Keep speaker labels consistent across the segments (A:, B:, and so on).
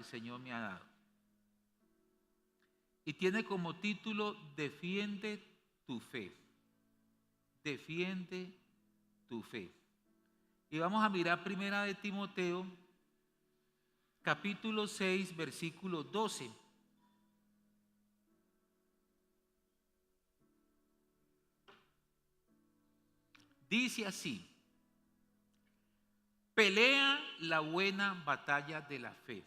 A: Señor me ha dado. Y tiene como título: Defiende tu fe. Defiende tu fe. Y vamos a mirar primera de Timoteo, capítulo 6, versículo 12. Dice así: pelea la buena batalla de la fe.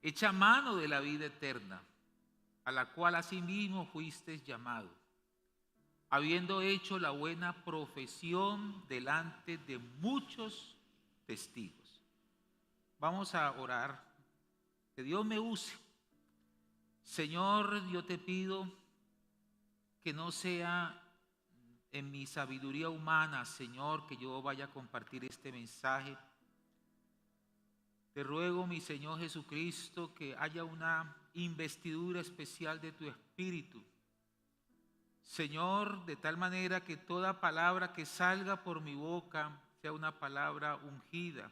A: Echa mano de la vida eterna, a la cual asimismo fuiste llamado, habiendo hecho la buena profesión delante de muchos testigos. Vamos a orar, que Dios me use. Señor, yo te pido que no sea en mi sabiduría humana, Señor, que yo vaya a compartir este mensaje. Te ruego, mi Señor Jesucristo, que haya una investidura especial de tu Espíritu, Señor, de tal manera que toda palabra que salga por mi boca sea una palabra ungida.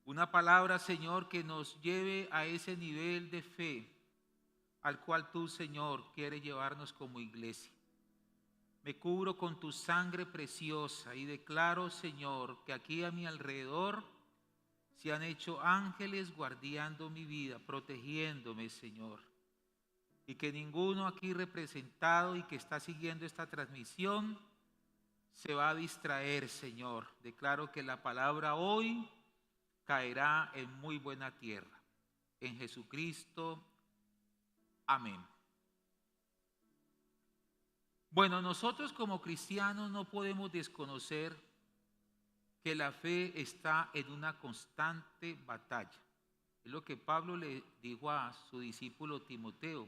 A: Una palabra, Señor, que nos lleve a ese nivel de fe al cual tú, Señor, quieres llevarnos como iglesia. Me cubro con tu sangre preciosa y declaro, Señor, que aquí a mi alrededor se han hecho ángeles guardando mi vida, protegiéndome, Señor. Y que ninguno aquí representado y que está siguiendo esta transmisión se va a distraer, Señor. Declaro que la palabra hoy caerá en muy buena tierra. En Jesucristo, amén. Bueno, nosotros como cristianos no podemos desconocer que la fe está en una constante batalla. Es lo que Pablo le dijo a su discípulo Timoteo: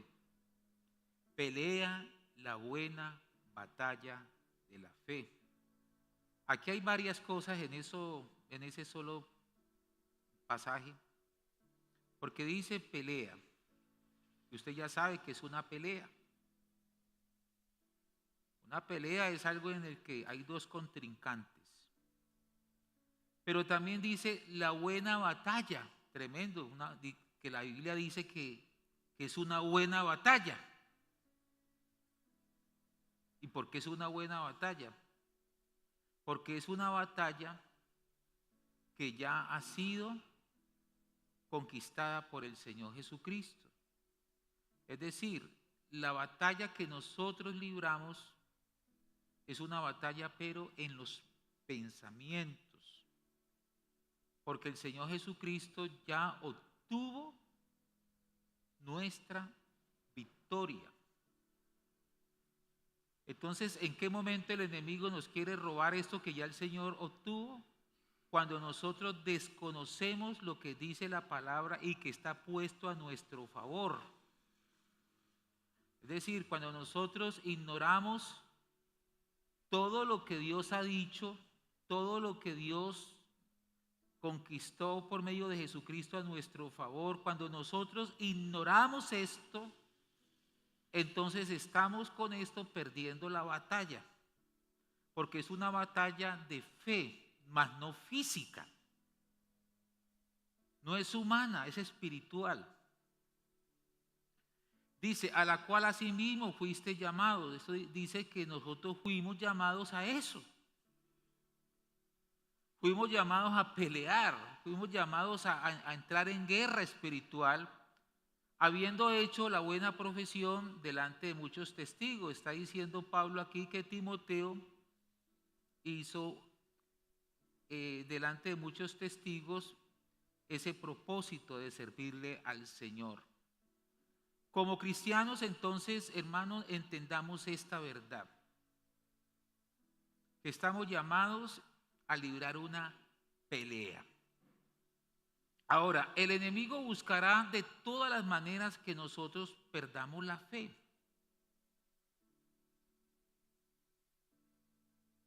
A: pelea la buena batalla de la fe. Aquí hay varias cosas en ese solo pasaje, porque dice pelea, y usted ya sabe que es una pelea. Una pelea es algo en el que hay dos contrincantes. Pero también dice la buena batalla, tremendo, que la Biblia dice que es una buena batalla. ¿Y por qué es una buena batalla? Porque es una batalla que ya ha sido conquistada por el Señor Jesucristo. Es decir, la batalla que nosotros libramos es una batalla, pero en los pensamientos. Porque el Señor Jesucristo ya obtuvo nuestra victoria. Entonces, ¿en qué momento el enemigo nos quiere robar esto que ya el Señor obtuvo? Cuando nosotros desconocemos lo que dice la palabra y que está puesto a nuestro favor. Es decir, cuando nosotros ignoramos todo lo que Dios ha dicho, todo lo que Dios conquistó por medio de Jesucristo a nuestro favor, cuando nosotros ignoramos esto, entonces estamos con esto perdiendo la batalla, porque es una batalla de fe, mas no física. No es humana, es espiritual. Dice, a la cual asimismo fuiste llamado. Eso dice que nosotros fuimos llamados a eso. Fuimos llamados a pelear, fuimos llamados a entrar en guerra espiritual, habiendo hecho la buena profesión delante de muchos testigos. Está diciendo Pablo aquí que Timoteo hizo delante de muchos testigos ese propósito de servirle al Señor. Como cristianos, entonces, hermanos, entendamos esta verdad, que estamos llamados a librar una pelea. Ahora, el enemigo buscará de todas las maneras que nosotros perdamos la fe.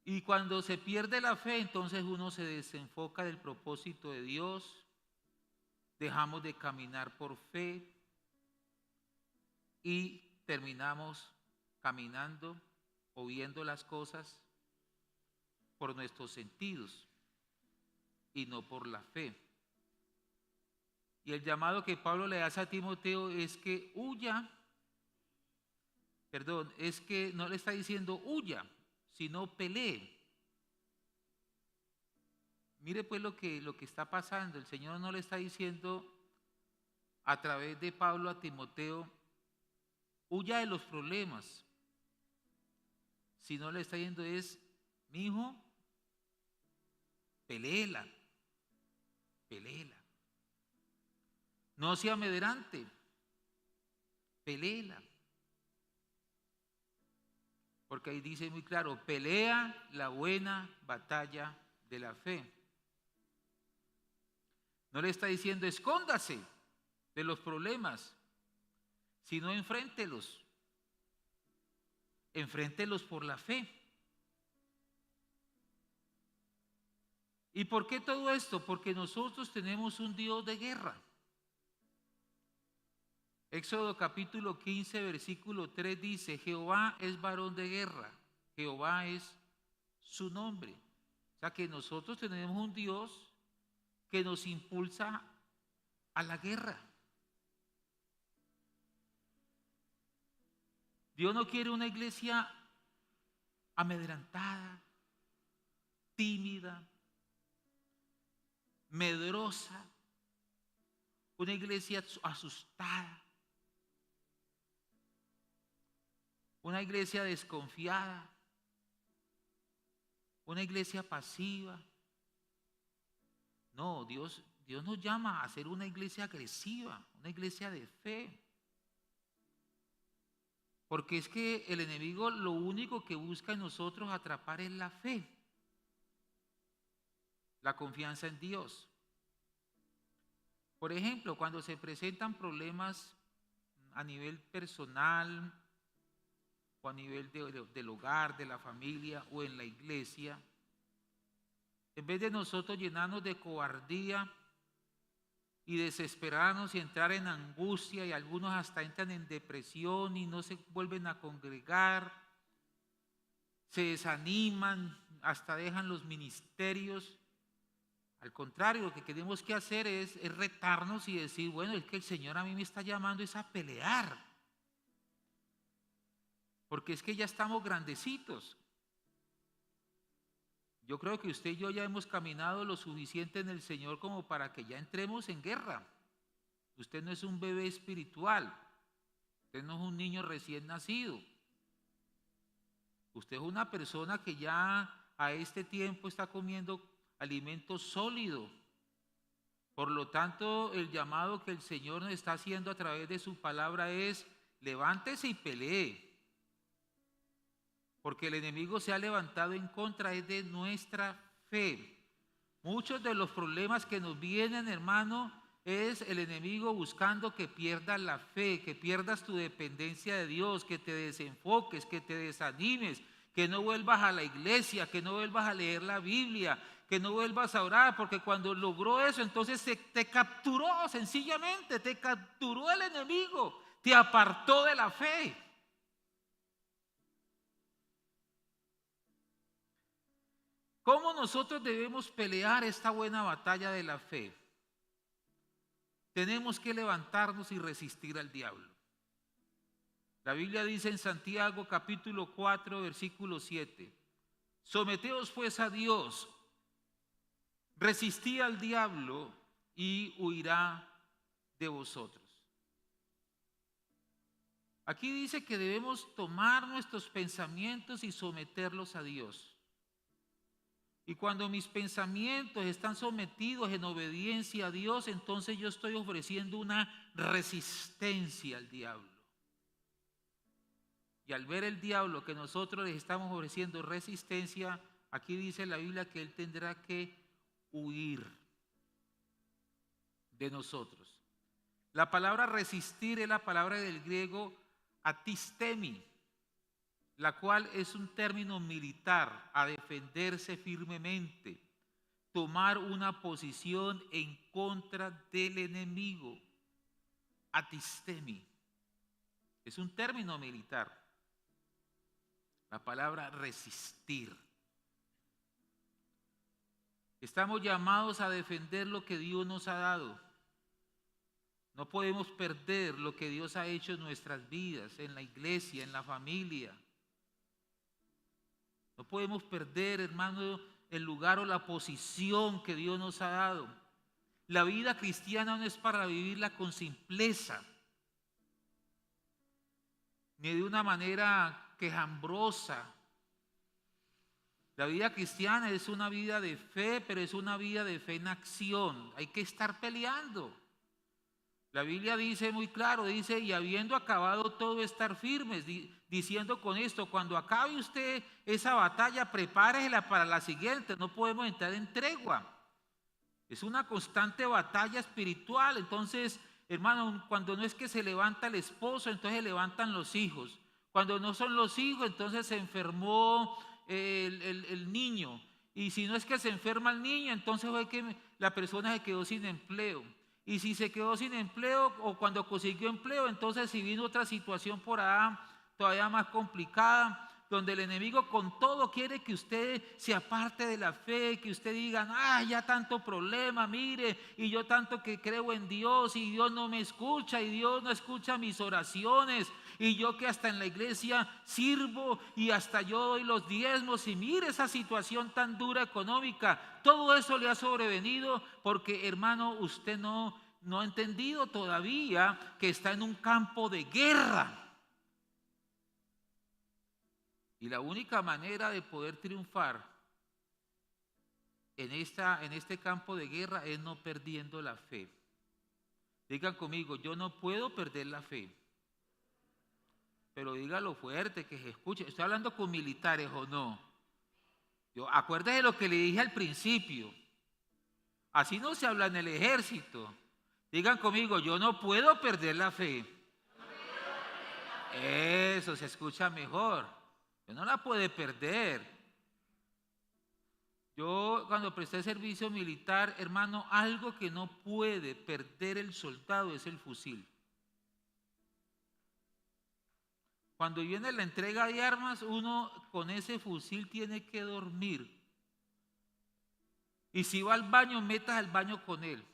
A: Y cuando se pierde la fe, entonces uno se desenfoca del propósito de Dios, dejamos de caminar por fe y terminamos caminando o viendo las cosas por nuestros sentidos y no por la fe. Y el llamado que Pablo le hace a Timoteo es que huya, es que no le está diciendo huya, sino pelee. Mire pues lo que está pasando. El Señor no le está diciendo a través de Pablo a Timoteo, huya de los problemas, sino le está diciendo es, mi hijo, peléela. No sea amedrante, peléela. Porque ahí dice muy claro, pelea la buena batalla de la fe. No le está diciendo escóndase de los problemas, sino enfréntelos. Enfréntelos por la fe. ¿Y por qué todo esto? Porque nosotros tenemos un Dios de guerra. Éxodo capítulo 15, versículo 3 dice, Jehová es varón de guerra, Jehová es su nombre. O sea que nosotros tenemos un Dios que nos impulsa a la guerra. Dios no quiere una iglesia amedrentada, tímida, medrosa, una iglesia asustada, una iglesia desconfiada, una iglesia pasiva. No, Dios nos llama a ser una iglesia agresiva, una iglesia de fe. Porque es que el enemigo lo único que busca en nosotros atrapar es la fe, la confianza en Dios. Por ejemplo, cuando se presentan problemas a nivel personal o a nivel del hogar, de la familia o en la iglesia, en vez de nosotros llenarnos de cobardía y desesperarnos y entrar en angustia, y algunos hasta entran en depresión y no se vuelven a congregar, se desaniman, hasta dejan los ministerios. Al contrario, lo que tenemos que hacer es retarnos y decir, bueno, es que el Señor a mí me está llamando es a pelear, porque es que ya estamos grandecitos. Yo creo que usted y yo ya hemos caminado lo suficiente en el Señor como para que ya entremos en guerra. Usted no es un bebé espiritual, usted no es un niño recién nacido. Usted es una persona que ya a este tiempo está comiendo alimento sólido. Por lo tanto, el llamado que el Señor nos está haciendo a través de su palabra es: levántese y pelee. Porque el enemigo se ha levantado en contra de nuestra fe. Muchos de los problemas que nos vienen, hermano, es el enemigo buscando que pierdas la fe, que pierdas tu dependencia de Dios, que te desenfoques, que te desanimes, que no vuelvas a la iglesia, que no vuelvas a leer la Biblia, que no vuelvas a orar, porque cuando logró eso, entonces te capturó, sencillamente, te capturó el enemigo, te apartó de la fe. ¿Cómo nosotros debemos pelear esta buena batalla de la fe? Tenemos que levantarnos y resistir al diablo. La Biblia dice en Santiago capítulo 4, versículo 7, someteos pues a Dios, resistid al diablo y huirá de vosotros. Aquí dice que debemos tomar nuestros pensamientos y someterlos a Dios. Y cuando mis pensamientos están sometidos en obediencia a Dios, entonces yo estoy ofreciendo una resistencia al diablo. Y al ver el diablo que nosotros les estamos ofreciendo resistencia, aquí dice la Biblia que él tendrá que huir de nosotros. La palabra resistir es la palabra del griego atistemi, la cual es un término militar, a defenderse firmemente, tomar una posición en contra del enemigo. Atistemi es un término militar. La palabra resistir. Estamos llamados a defender lo que Dios nos ha dado. No podemos perder lo que Dios ha hecho en nuestras vidas, en la iglesia, en la familia. No podemos perder, hermano, el lugar o la posición que Dios nos ha dado. La vida cristiana no es para vivirla con simpleza, ni de una manera quejambrosa. La vida cristiana es una vida de fe, pero es una vida de fe en acción. Hay que estar peleando. La Biblia dice muy claro, dice, y habiendo acabado todo, estar firmes, diciendo con esto, cuando acabe usted esa batalla, prepáresela para la siguiente. No podemos entrar en tregua. Es una constante batalla espiritual. Entonces, hermano, cuando no es que se levanta el esposo, entonces se levantan los hijos. Cuando no son los hijos, entonces se enfermó el niño. Y si no es que se enferma el niño, entonces fue que la persona se quedó sin empleo. Y si se quedó sin empleo o cuando consiguió empleo, entonces si vino otra situación por allá todavía más complicada, donde el enemigo con todo quiere que usted se aparte de la fe, que usted diga, ya tanto problema, mire, y yo tanto que creo en Dios y Dios no me escucha y Dios no escucha mis oraciones y yo que hasta en la iglesia sirvo y hasta yo doy los diezmos y mire esa situación tan dura económica. Todo eso le ha sobrevenido porque, hermano, usted no ha entendido todavía que está en un campo de guerra. Y la única manera de poder triunfar en este campo de guerra es no perdiendo la fe. Digan conmigo, yo no puedo perder la fe. Pero dígalo fuerte, que se escuche. Estoy hablando con militares o no. Acuérdese de lo que le dije al principio. Así no se habla en el ejército. Digan conmigo, yo no puedo perder la fe. Eso se escucha mejor. No la puede perder. Yo cuando presté servicio militar, hermano, algo que no puede perder el soldado es el fusil. Cuando viene la entrega de armas, uno con ese fusil tiene que dormir. Y si va al baño, metas al baño con él.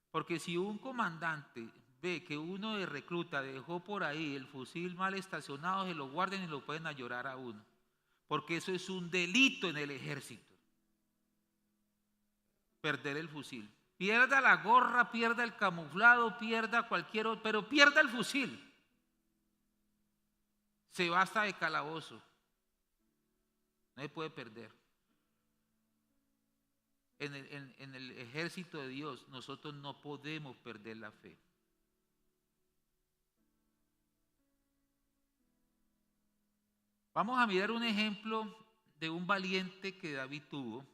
A: Porque si un comandante ve que uno de recluta dejó por ahí el fusil mal estacionado, se lo guarden y lo pueden a llorar a uno. Porque eso es un delito en el ejército. Perder el fusil. Pierda la gorra, pierda el camuflado, pierda cualquier otro, pero pierda el fusil. Se va hasta de calabozo. No se puede perder. En el ejército de Dios nosotros no podemos perder la fe. Vamos a mirar un ejemplo de un valiente que David tuvo.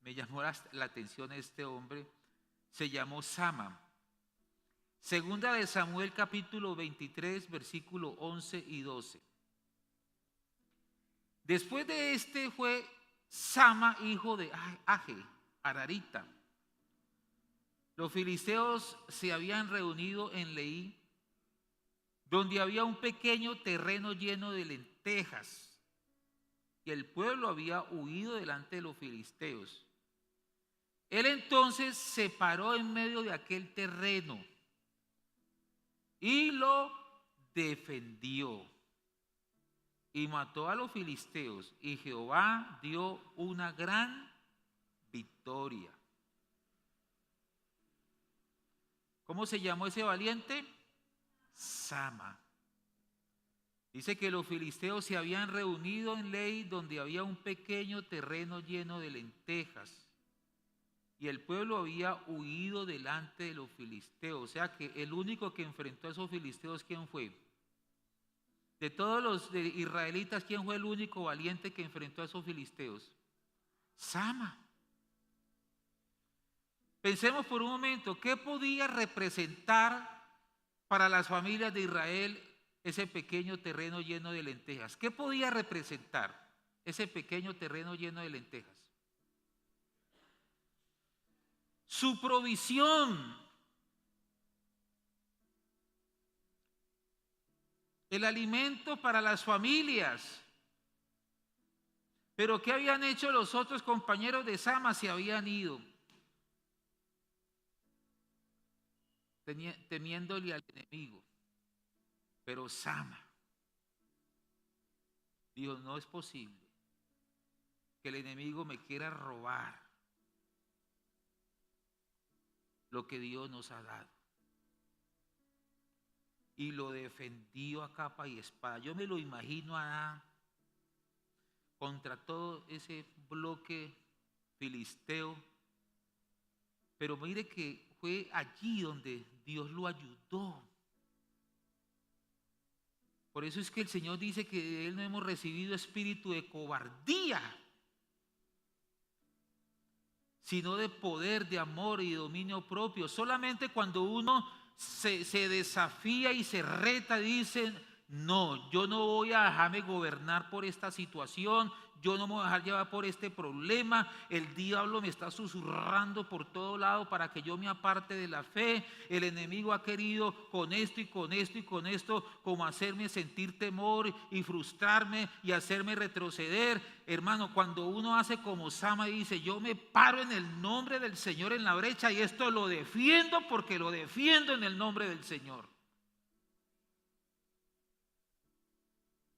A: Me llamó la atención este hombre. Se llamó Sama. Segunda de Samuel capítulo 23 versículo 11 y 12. Después de este fue Sama, hijo de Age, Ararita. Los filisteos se habían reunido en Leí, donde había un pequeño terreno lleno de lentejas, y el pueblo había huido delante de los filisteos. Él entonces se paró en medio de aquel terreno y lo defendió y mató a los filisteos, y Jehová dio una gran victoria. ¿Cómo se llamó ese valiente? Sama. Dice que los filisteos se habían reunido en Leí, donde había un pequeño terreno lleno de lentejas, y el pueblo había huido delante de los filisteos. O sea que el único que enfrentó a esos filisteos, ¿quién fue? De todos los israelitas, ¿quién fue el único valiente que enfrentó a esos filisteos? Sama. Pensemos por un momento, ¿qué podía representar para las familias de Israel ese pequeño terreno lleno de lentejas? ¿Qué podía representar ese pequeño terreno lleno de lentejas? Su provisión, el alimento para las familias. Pero ¿qué habían hecho los otros compañeros de Sama? Se habían ido. temiéndole al enemigo. Pero Sama dijo, no es posible que el enemigo me quiera robar lo que Dios nos ha dado. Y lo defendió a capa y espada. Yo me lo imagino a Adán contra todo ese bloque filisteo. Pero mire que fue allí donde Dios lo ayudó. Por eso es que el Señor dice que de Él no hemos recibido espíritu de cobardía, sino de poder, de amor y dominio propio. Solamente cuando uno se desafía y se reta, dice, no, yo no voy a dejarme gobernar por esta situación, yo no me voy a dejar llevar por este problema, el diablo me está susurrando por todo lado para que yo me aparte de la fe, el enemigo ha querido con esto y con esto y con esto como hacerme sentir temor y frustrarme y hacerme retroceder. Hermano, cuando uno hace como Sama y dice, yo me paro en el nombre del Señor en la brecha y esto lo defiendo porque lo defiendo en el nombre del Señor.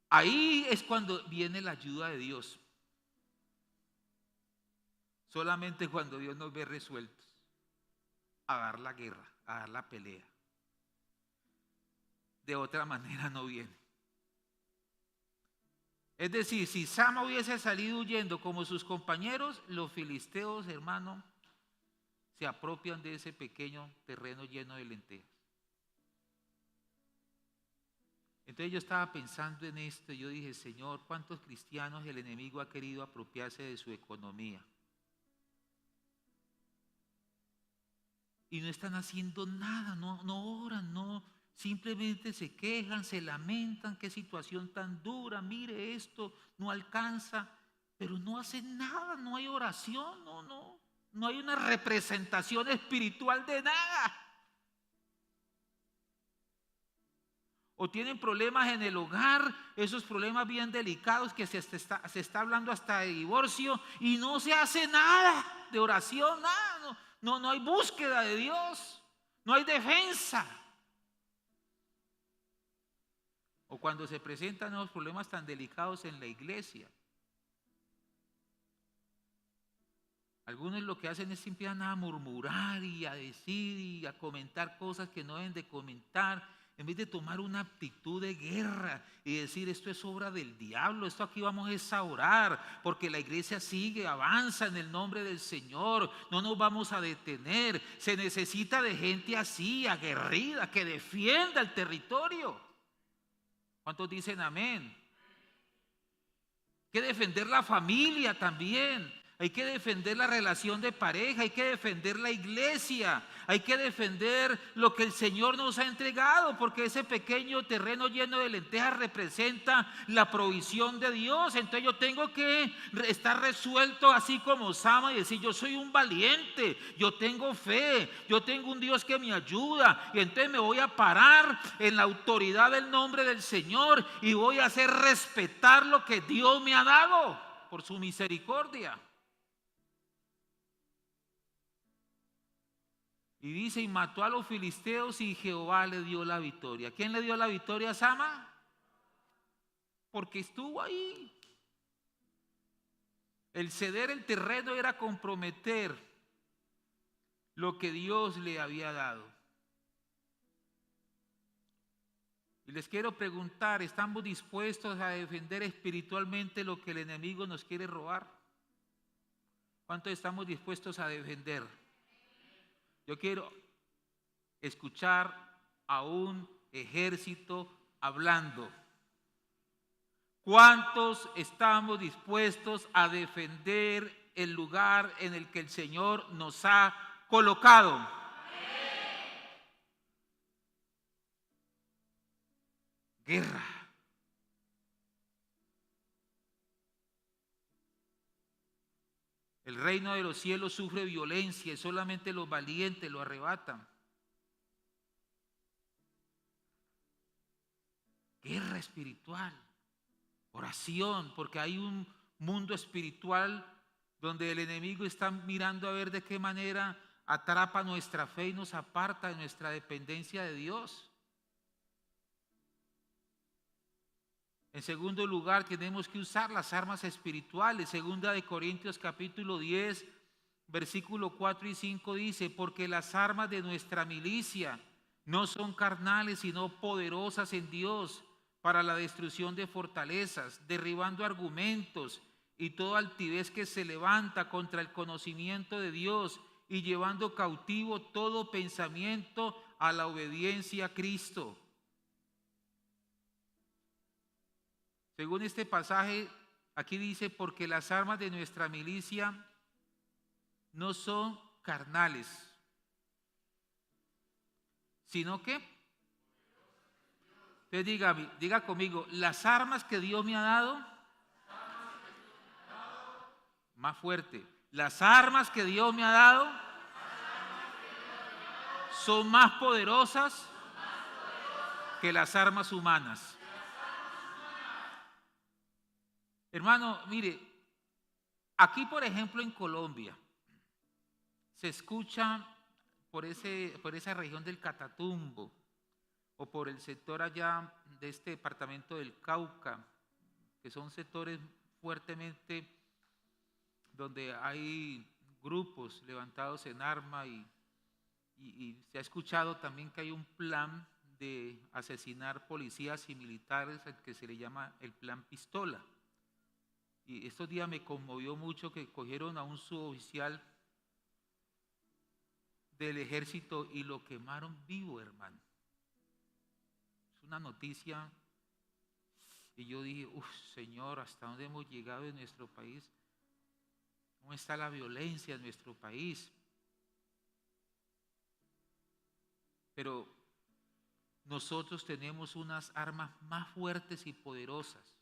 A: Ahí es cuando viene la ayuda de Dios. Solamente cuando Dios nos ve resueltos a dar la guerra, a dar la pelea. De otra manera no viene. Es decir, si Sama hubiese salido huyendo como sus compañeros, los filisteos, hermano, se apropian de ese pequeño terreno lleno de lentejas. Entonces yo estaba pensando en esto y yo dije, Señor, ¿cuántos cristianos el enemigo ha querido apropiarse de su economía? Y no están haciendo nada, no oran, no, simplemente se quejan, se lamentan, qué situación tan dura, mire esto, no alcanza, pero no hacen nada, no hay oración, no hay una representación espiritual de nada. O tienen problemas en el hogar, esos problemas bien delicados que se está hablando hasta de divorcio y no se hace nada de oración, nada, no hay búsqueda de Dios, no hay defensa. O cuando se presentan los problemas tan delicados en la iglesia, algunos lo que hacen es simplemente a murmurar y a decir y a comentar cosas que no deben de comentar, en vez de tomar una actitud de guerra y decir esto es obra del diablo, esto aquí vamos a orar, porque la iglesia sigue, avanza en el nombre del Señor, no nos vamos a detener, se necesita de gente así, aguerrida, que defienda el territorio. ¿Cuántos dicen amén? Hay que defender la familia también. Hay que defender la relación de pareja, hay que defender la iglesia, hay que defender lo que el Señor nos ha entregado, porque ese pequeño terreno lleno de lentejas representa la provisión de Dios. Entonces yo tengo que estar resuelto así como Sama y decir, yo soy un valiente, yo tengo fe, yo tengo un Dios que me ayuda, y entonces me voy a parar en la autoridad del nombre del Señor y voy a hacer respetar lo que Dios me ha dado por su misericordia. Y dice, y mató a los filisteos y Jehová le dio la victoria. ¿Quién le dio la victoria a Sama? Porque estuvo ahí. El ceder el terreno era comprometer lo que Dios le había dado. Y les quiero preguntar, ¿estamos dispuestos a defender espiritualmente lo que el enemigo nos quiere robar? ¿Cuánto estamos dispuestos a defender? Yo quiero escuchar a un ejército hablando. ¿Cuántos estamos dispuestos a defender el lugar en el que el Señor nos ha colocado? Guerra. El reino de los cielos sufre violencia y solamente los valientes lo arrebatan. Guerra espiritual, oración, porque hay un mundo espiritual donde el enemigo está mirando a ver de qué manera atrapa nuestra fe y nos aparta de nuestra dependencia de Dios. En segundo lugar, tenemos que usar las armas espirituales. Segunda de Corintios capítulo 10, versículo 4 y 5 dice: porque las armas de nuestra milicia no son carnales, sino poderosas en Dios para la destrucción de fortalezas, derribando argumentos y toda altivez que se levanta contra el conocimiento de Dios y llevando cautivo todo pensamiento a la obediencia a Cristo. Según este pasaje, aquí dice: porque las armas de nuestra milicia no son carnales, sino que, entonces diga conmigo, las armas que Dios me ha dado, más fuerte, las armas que Dios me ha dado son más poderosas que las armas humanas. Hermano, mire, aquí por ejemplo en Colombia se escucha por esa región del Catatumbo o por el sector allá de este departamento del Cauca, que son sectores fuertemente donde hay grupos levantados en arma y se ha escuchado también que hay un plan de asesinar policías y militares, al que se le llama el plan Pistola. Y estos días me conmovió mucho que cogieron a un suboficial del ejército y lo quemaron vivo, hermano. Es una noticia. Y yo dije: Señor, ¿hasta dónde hemos llegado en nuestro país? ¿Cómo está la violencia en nuestro país? Pero nosotros tenemos unas armas más fuertes y poderosas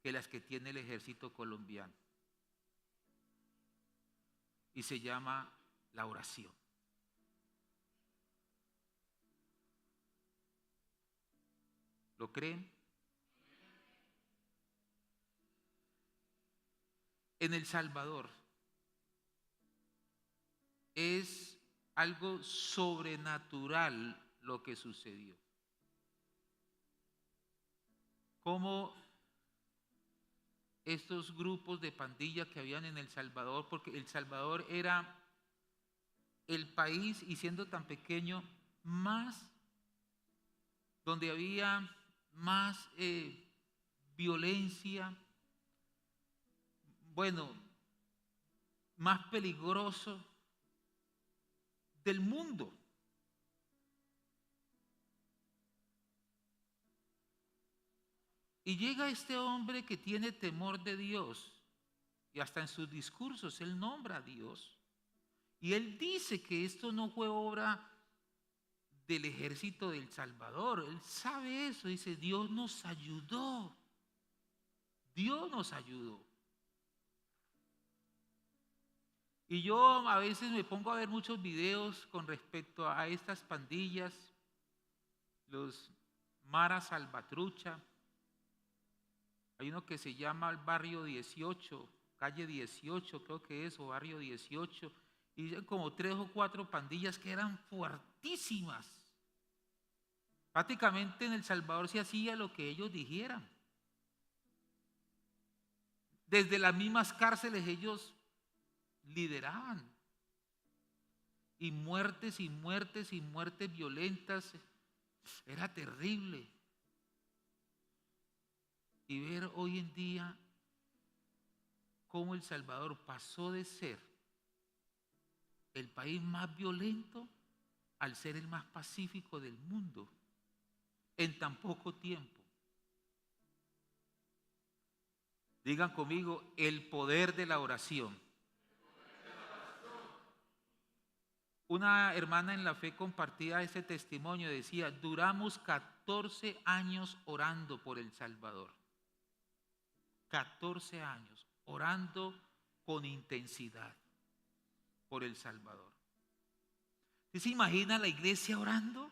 A: que las que tiene el ejército colombiano. Y se llama la oración. ¿Lo creen? En El Salvador es algo sobrenatural lo que sucedió. Cómo estos grupos de pandillas que habían en El Salvador, porque El Salvador era el país, y siendo tan pequeño, donde había más violencia, más peligroso del mundo. Y llega este hombre que tiene temor de Dios, y hasta en sus discursos él nombra a Dios, y él dice que esto no fue obra del ejército de El Salvador. Él sabe eso, dice: Dios nos ayudó, Dios nos ayudó. Y yo a veces me pongo a ver muchos videos con respecto a estas pandillas, los Mara Salvatrucha. Hay uno que se llama el Barrio 18, calle 18 creo que es, o Barrio 18, y como 3 o 4 pandillas que eran fuertísimas. Prácticamente en El Salvador se hacía lo que ellos dijeran. Desde las mismas cárceles ellos lideraban. Y muertes y muertes y muertes violentas. Era terrible. Y ver hoy en día cómo El Salvador pasó de ser el país más violento al ser el más pacífico del mundo en tan poco tiempo. Digan conmigo: el poder de la oración. Una hermana en la fe compartía ese testimonio, decía: duramos 14 años orando por El Salvador. 14 años orando con intensidad por El Salvador. ¿Usted se imagina la iglesia orando?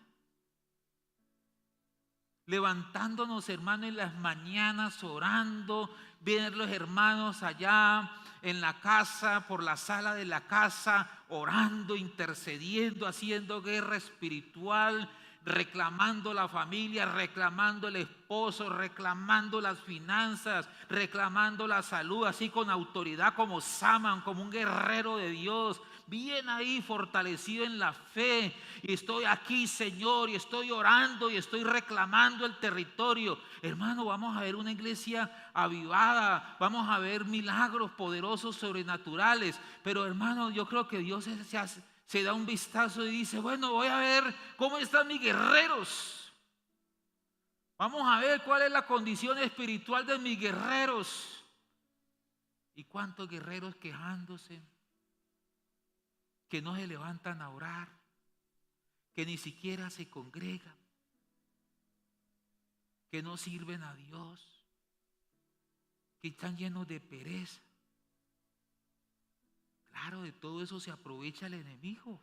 A: levantándonos, hermano, en las mañanas, orando, ver los hermanos allá en la casa, por la sala de la casa, orando, intercediendo, haciendo guerra espiritual, reclamando la familia, reclamando el esposo, reclamando las finanzas, reclamando la salud, así con autoridad como Saman, como un guerrero de Dios, bien ahí fortalecido en la fe. Y estoy aquí, Señor, y estoy orando y estoy reclamando el territorio. Hermano, vamos a ver una iglesia avivada, vamos a ver milagros poderosos, sobrenaturales. Pero hermano, yo creo que Dios se da un vistazo y dice: bueno, voy a ver cómo están mis guerreros. Vamos a ver cuál es la condición espiritual de mis guerreros. ¿Y cuántos guerreros quejándose? Que no se levantan a orar, que ni siquiera se congregan, que no sirven a Dios, que están llenos de pereza. Claro, de todo eso se aprovecha el enemigo,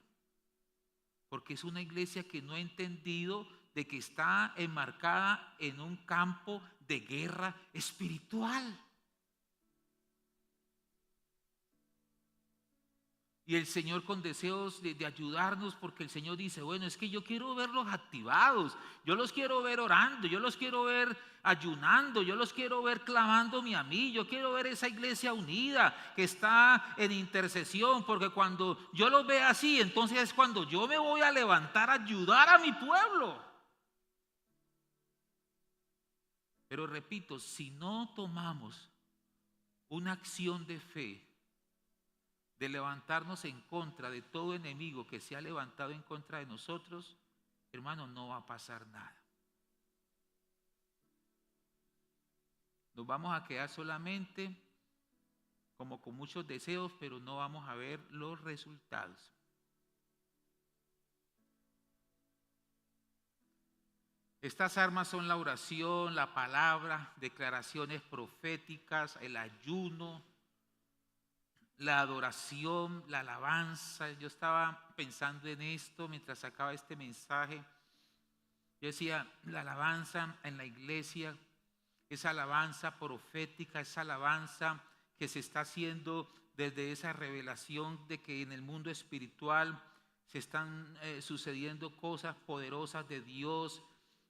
A: porque es una iglesia que no ha entendido de que está enmarcada en un campo de guerra espiritual. Y el Señor con deseos de ayudarnos, porque el Señor dice: bueno, es que yo quiero verlos activados, yo los quiero ver orando, yo los quiero ver ayunando, yo los quiero ver clamándome a mí, yo quiero ver esa iglesia unida que está en intercesión, porque cuando yo los vea así, entonces es cuando yo me voy a levantar a ayudar a mi pueblo. Pero repito, si no tomamos una acción de fe, de levantarnos en contra de todo enemigo que se ha levantado en contra de nosotros, hermano, no va a pasar nada. Nos vamos a quedar solamente como con muchos deseos, pero no vamos a ver los resultados. Estas armas son la oración, la palabra, declaraciones proféticas, el ayuno, la adoración, la alabanza. Yo estaba pensando en esto mientras sacaba este mensaje. Yo decía, la alabanza en la iglesia, esa alabanza profética, esa alabanza que se está haciendo desde esa revelación de que en el mundo espiritual se están sucediendo cosas poderosas de Dios,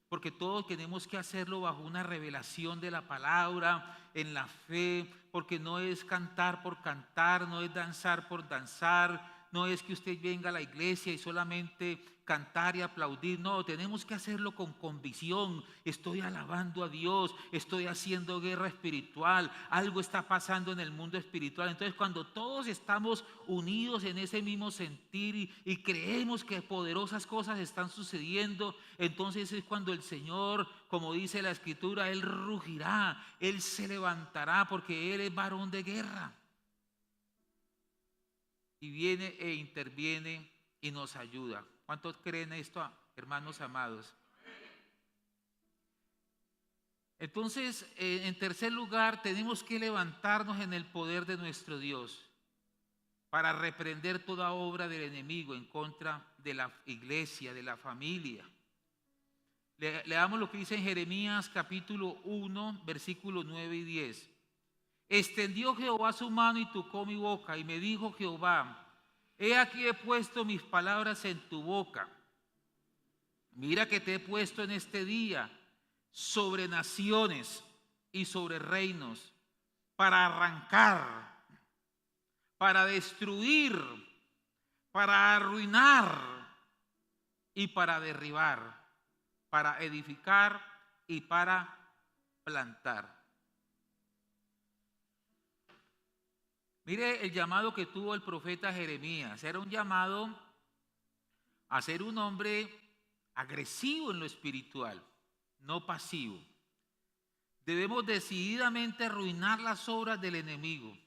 A: porque todos tenemos que hacerlo bajo una revelación de la palabra, en la fe, porque no es cantar por cantar, no es danzar por danzar, no es que usted venga a la iglesia y solamente cantar y aplaudir. No, tenemos que hacerlo con convicción. Estoy alabando a Dios, estoy haciendo guerra espiritual, algo está pasando en el mundo espiritual. Entonces, cuando todos estamos unidos en ese mismo sentir y creemos que poderosas cosas están sucediendo, entonces es cuando el Señor, como dice la Escritura, Él rugirá, Él se levantará, porque Él es varón de guerra. Y viene e interviene y nos ayuda. ¿Cuántos creen esto, hermanos amados? Entonces, en tercer lugar, tenemos que levantarnos en el poder de nuestro Dios para reprender toda obra del enemigo en contra de la iglesia, de la familia. Leamos lo que dice en Jeremías capítulo 1, versículos 9 y 10. Extendió Jehová su mano y tocó mi boca, y me dijo Jehová: he aquí he puesto mis palabras en tu boca. Mira que te he puesto en este día sobre naciones y sobre reinos, para arrancar, para destruir, para arruinar y para derribar, para edificar y para plantar. Mire el llamado que tuvo el profeta Jeremías. Era un llamado a ser un hombre agresivo en lo espiritual, no pasivo. Debemos decididamente arruinar las obras del enemigo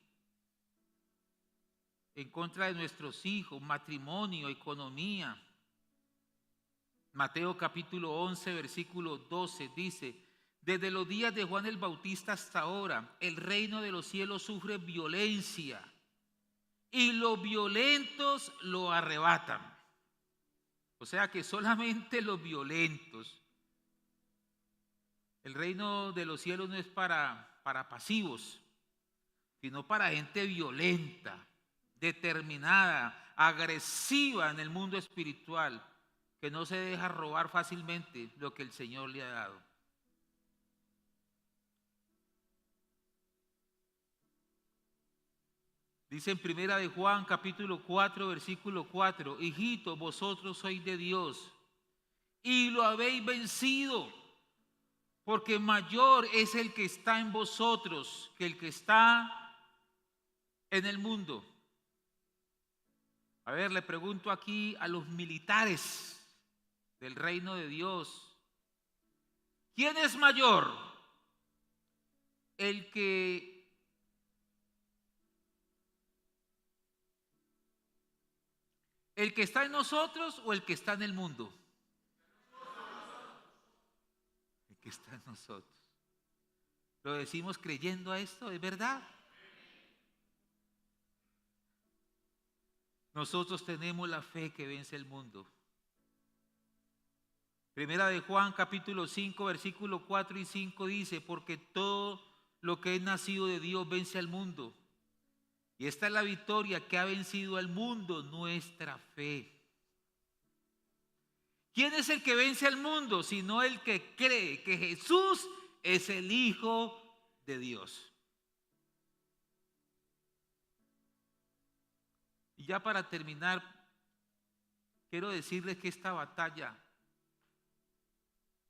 A: en contra de nuestros hijos, matrimonio, economía. Mateo capítulo 11, versículo 12 dice: desde los días de Juan el Bautista hasta ahora, el reino de los cielos sufre violencia y los violentos lo arrebatan. O sea que solamente los violentos. El reino de los cielos no es para pasivos, sino para gente violenta, determinada, agresiva en el mundo espiritual, que no se deja robar fácilmente lo que el Señor le ha dado. Dice en Primera de Juan, capítulo 4, versículo 4, hijitos, vosotros sois de Dios y lo habéis vencido, porque mayor es el que está en vosotros que el que está en el mundo. A ver, le pregunto aquí a los militares del reino de Dios, ¿quién es mayor? ¿El que está en nosotros o el que está en el mundo? El que está en nosotros. ¿Lo decimos creyendo a esto? ¿Es verdad? Nosotros tenemos la fe que vence el mundo. Primera de Juan, capítulo 5, versículo 4 y 5 dice, porque todo lo que es nacido de Dios vence al mundo. Y esta es la victoria que ha vencido al mundo, nuestra fe. ¿Quién es el que vence al mundo? Sino el que cree que Jesús es el Hijo de Dios. Y ya para terminar, quiero decirles que esta batalla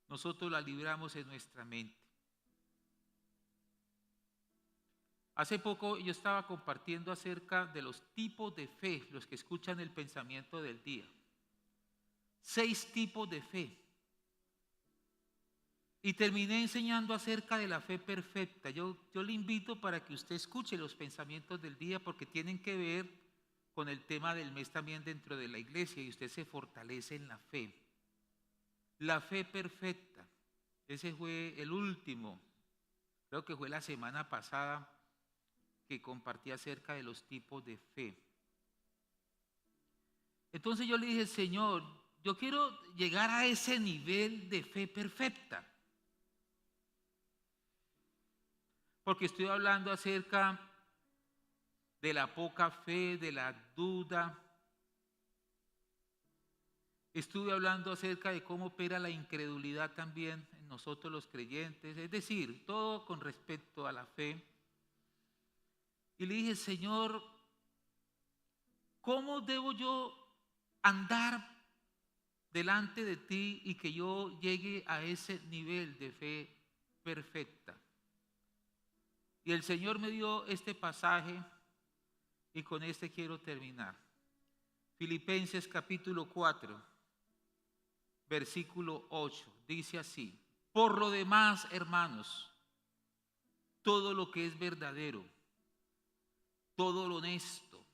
A: nosotros la libramos en nuestra mente. Hace poco yo estaba compartiendo acerca de los tipos de fe, los que escuchan el pensamiento del día. 6 tipos de fe. Y terminé enseñando acerca de la fe perfecta. Yo le invito para que usted escuche los pensamientos del día porque tienen que ver con el tema del mes también dentro de la iglesia y usted se fortalece en la fe. La fe perfecta. Ese fue el último, creo que fue la semana pasada que compartí acerca de los tipos de fe. Entonces yo le dije, Señor, yo quiero llegar a ese nivel de fe perfecta. Porque estoy hablando acerca de la poca fe, de la duda. Estuve hablando acerca de cómo opera la incredulidad también en nosotros los creyentes. Es decir, todo con respecto a la fe. Y le dije, Señor, ¿cómo debo yo andar delante de ti y que yo llegue a ese nivel de fe perfecta? Y el Señor me dio este pasaje y con este quiero terminar. Filipenses capítulo 4, versículo 8, dice así: por lo demás, hermanos, todo lo que es verdadero, todo lo honesto,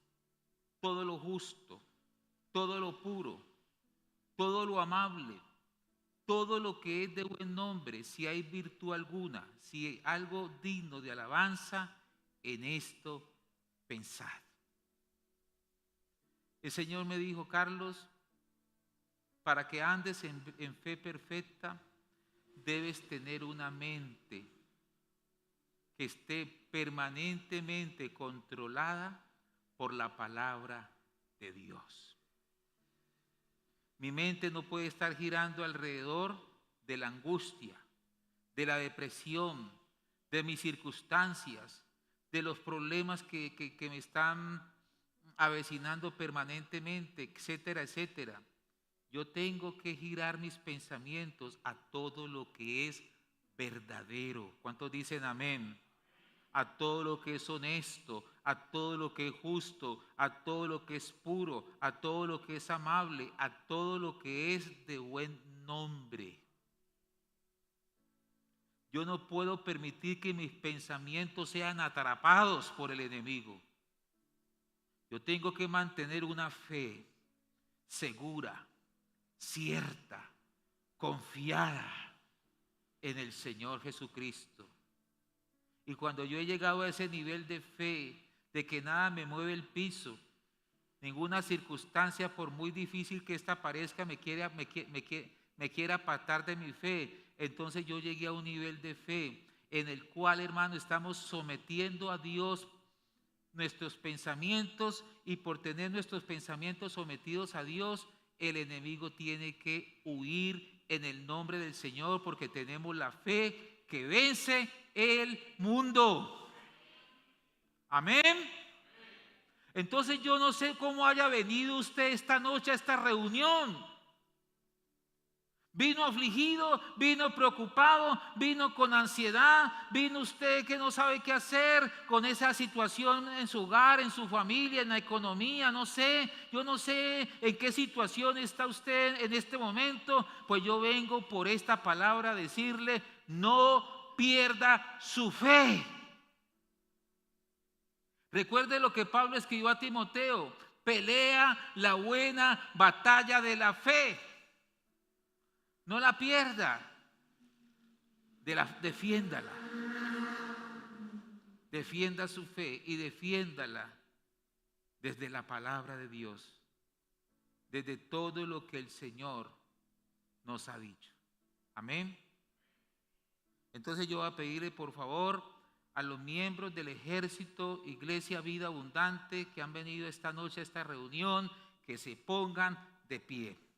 A: todo lo justo, todo lo puro, todo lo amable, todo lo que es de buen nombre, si hay virtud alguna, si hay algo digno de alabanza, en esto pensad. El Señor me dijo, Carlos, para que andes en fe perfecta, debes tener una mente que esté permanentemente controlada por la palabra de Dios. Mi mente no puede estar girando alrededor de la angustia, de la depresión, de mis circunstancias, de los problemas que me están avecinando permanentemente, etcétera, etcétera. Yo tengo que girar mis pensamientos a todo lo que es verdadero. ¿Cuántos dicen amén? A todo lo que es honesto, a todo lo que es justo, a todo lo que es puro, a todo lo que es amable, a todo lo que es de buen nombre. Yo no puedo permitir que mis pensamientos sean atrapados por el enemigo. Yo tengo que mantener una fe segura, cierta, confiada en el Señor Jesucristo. Y cuando yo he llegado a ese nivel de fe, de que nada me mueve el piso, ninguna circunstancia, por muy difícil que esta parezca, me me quiere apartar de mi fe. Entonces yo llegué a un nivel de fe en el cual, hermano, estamos sometiendo a Dios nuestros pensamientos, y por tener nuestros pensamientos sometidos a Dios, el enemigo tiene que huir en el nombre del Señor, porque tenemos la fe que vence el mundo. Amén. Entonces yo no sé cómo haya venido usted esta noche a esta reunión. Vino afligido, vino preocupado, vino con ansiedad, vino usted que no sabe qué hacer con esa situación en su hogar, en su familia, en la economía, no sé, yo no sé en qué situación está usted en este momento. Pues yo vengo por esta palabra a decirle: no pierda su fe. Recuerde lo que Pablo escribió a Timoteo: pelea la buena batalla de la fe. No la pierda, defiéndala. Defienda su fe y defiéndala desde la palabra de Dios, desde todo lo que el Señor nos ha dicho. Amén. Entonces yo voy a pedirle, por favor, a los miembros del ejército Iglesia Vida Abundante que han venido esta noche a esta reunión, que se pongan de pie.